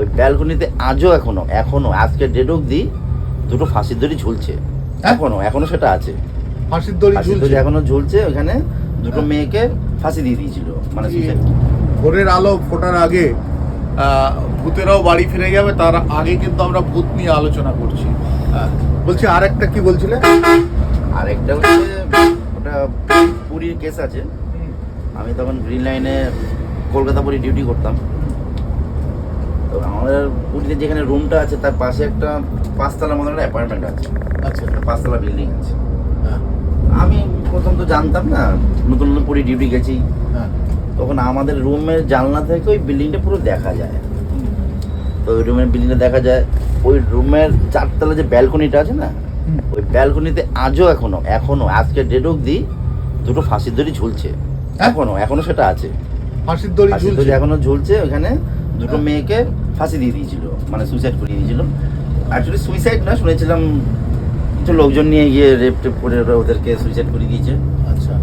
ওই ব্যালকনিতে আজও এখনো আজকের ডেট অবধি দুটো ফাঁসির দড়ি ঝুলছে। এখনো সেটা আছে, ফাঁসির দড়ি ঝুলছে এখনো ঝুলছে। ওখানে দুটো মেয়েকে ফাঁসি দিয়ে দিয়েছিল, মানে ভোরের আলো ফোটার আগে ভূতেরাও বাড়ি ফিরে যাবে, তার আগে কিন্তু আমরা ভূত নিয়ে আলোচনা করছি। বলছি আরেকটা কি বলছিলে? আরেকটা হচ্ছে ওটা পুরীর কেস আছে। আমি তখন গ্রিন লাইনে কলকাতা পুরী ডিউটি করতাম। তো আমাদের পুরীতে যেখানে রুমটা আছে তার পাশে একটা 5 তলার মতো একটা অ্যাপার্টমেন্ট আছে। আচ্ছা, 5 তলা বিল্ডিং আছে। আমি প্রথম তো জানতাম না, নতুন নতুন পুরী ডিউটি গেছি। তখন আমাদের রুমের জানলা থেকে ওই বিল্ডিংটা পুরো দেখা যায়। তো ওই রুমের বিল্ডিংটা দেখা যায়, ওই রুমের 4 তলা যে ব্যালকনিটা আছে না, ওই ব্যালকনিতে আজও এখনো আজকের ডেট অবধি দুটো ফাঁসির দড়ি ঝুলছে। এখনো সেটা আছে, ফাঁসির দড়ি এখনো ঝুলছে। ওখানে দুটো মেয়েকে ফাঁসি দিয়ে দিয়েছিল, মানে সুইসাইড করিয়ে দিয়েছিল। অ্যাকচুয়ালি সুইসাইড না, শুনেছিলাম কিছু লোকজন নিয়ে গিয়ে রেপ করে ওদেরকে সুইসাইড করে দিয়েছে। আচ্ছা,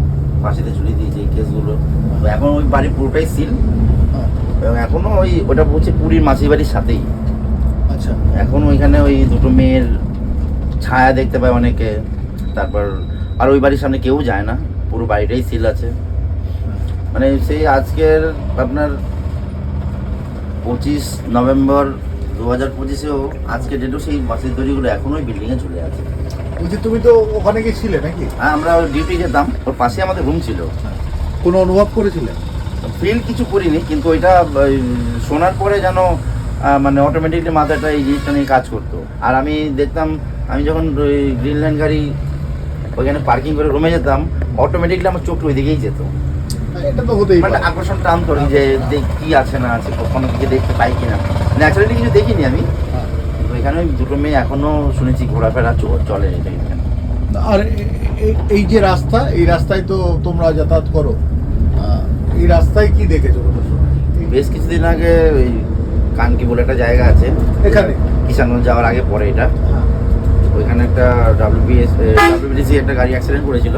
ফাঁসিতে ঝুলিয়ে দিয়েছে এই কেসগুলো। তো এখন ওই বাড়ি পুরোটাই সিল, এবং এখনো ওটা বলছে পুরীর মাসির বাড়ির সাথেই। আচ্ছা, এখন ওইখানে ওই দুটো মেয়ের ছায়া দেখতে পায় অনেকে। তারপর আর ওই বাড়ির সামনে কেউ যায় না, পুরো বাড়িটাই সিল আছে। মানে সেই আজকের আপনার 25 নভেম্বর 2025-এও আজকের ডেটেও সেই বাসের দড়িগুলো এখনো ওই বিল্ডিংয়ে ঝুলে আছে। বলছি তুমি তো ওখানে গিয়েছিলে নাকি? হ্যাঁ, আমরা ডিউটি যেতাম, ওর পাশে আমাদের রুম ছিল। কোনো অনুভব করেছিলে? ফিল কিছু করিনি, কিন্তু ওইটা শোনার পরে যেন মানে অটোমেটিকলি মাথাটা এই জিনিসটা নিয়ে কাজ করতো। আর আমি দেখতাম, আমি যখন ওই গ্রিন লাইন গাড়ি ওইখানে পার্কিং করে রুমে যেতাম, অটোমেটিকলি আমার চোখটা ওই দিকেই যেত। এটা তো হতেই মানে পারে, আকর্ষণ টানতো যে কি আছে না আছে, কখনো দিকে দেখতে পাই কিনা। ন্যাচারালি কিছু দেখিনি আমি, কিন্তু এখানে ওই দুটো মেয়ে এখনো শুনেছি ঘোরাফেরা চলে এখানে। আর এই যে রাস্তা, এই রাস্তায় তো তোমরা যাতায়াত করো, এই রাস্তায় কি দেখেছো? বেশ কিছুদিন আগে ওই কানকি বলে একটা জায়গা আছে এখানে, কিষানগঞ্জ যাওয়ার আগে পরে, এটা ওইখানে একটা WBTC একটা গাড়ি অ্যাক্সিডেন্ট করেছিল।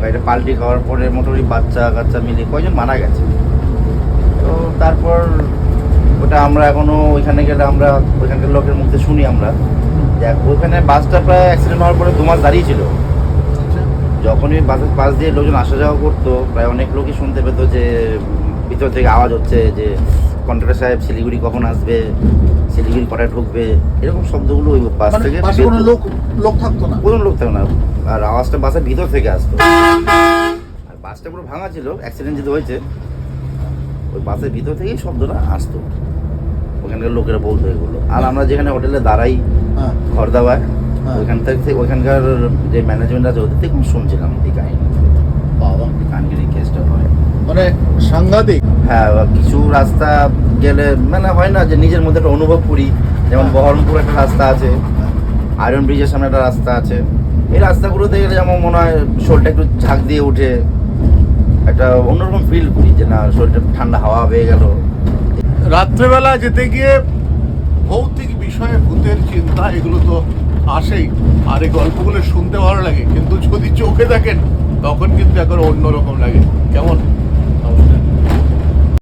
গাড়িটা পাল্টি খাওয়ার পরে মোটামুটি বাচ্চা কাচ্চা মিলে কয়জন মারা গেছে। তো তারপর ওটা আমরা এখনো ওইখানে গেলে আমরা ওইখানকার লোকের মুখে শুনি আমরা, দেখ ওইখানে বাসটা প্রায় অ্যাক্সিডেন্ট হওয়ার পরে 2 মাস দাঁড়িয়েছিল। যখনই বাসের পাশ দিয়ে লোকজন আসা যাওয়া করতো, প্রায় অনেক লোকই শুনতে পেতো যে ভিতর থেকে আওয়াজ হচ্ছে যে কন্ট্রাক্টর সাহেব শিলিগুড়ি কখন আসবে, শিলিগুড়ি কটায় ঢুকবে, এরকম শব্দগুলো ওই বাস থেকে। কোনো লোক থাকতো না, কোনো লোক থাকতো না, আর আওয়াজটা বাসের ভিতর থেকে আসতো। আর বাসটা পুরো ভাঙা ছিল, অ্যাক্সিডেন্ট যেটা হয়েছে ওই বাসের ভিতর থেকেই শব্দটা আসতো, ওখানকার লোকেরা বলতো এগুলো। আর আমরা যেখানে হোটেলে দাঁড়াই ঘর দাওয়ায়, ওইখান থেকে ওইখানকার যে ম্যানেজমেন্ট আছে ওদের থেকে শুনছিলাম এই কাহিনী। বাবা, কানগিরি কেসটা হয় মানে সাংঘাতিক। হ্যাঁ, কিছু রাস্তা গেলে মানে হয় না যে নিজের মধ্যে একটা অনুভব করি, যেমন বহরমপুর একটা রাস্তা আছে, আয়রন ব্রিজের সামনে একটা রাস্তা আছে। এই রাস্তাগুলোতে গেলে যেমন মনে হয় শরীরটা একটু ঝাঁক দিয়ে উঠে, একটা অন্যরকম ফিল করি যে না শরীরটা ঠান্ডা হাওয়া পেয়ে গেল। রাত্রেবেলা যেতে গিয়ে ভৌতিক বিষয়ে ভূতের চিন্তা এগুলো তো আসেই, আর এই গল্পগুলো শুনতে ভালো লাগে, কিন্তু যদি চোখে দেখেন তখন কিন্তু এখন অন্যরকম লাগে। কেমন?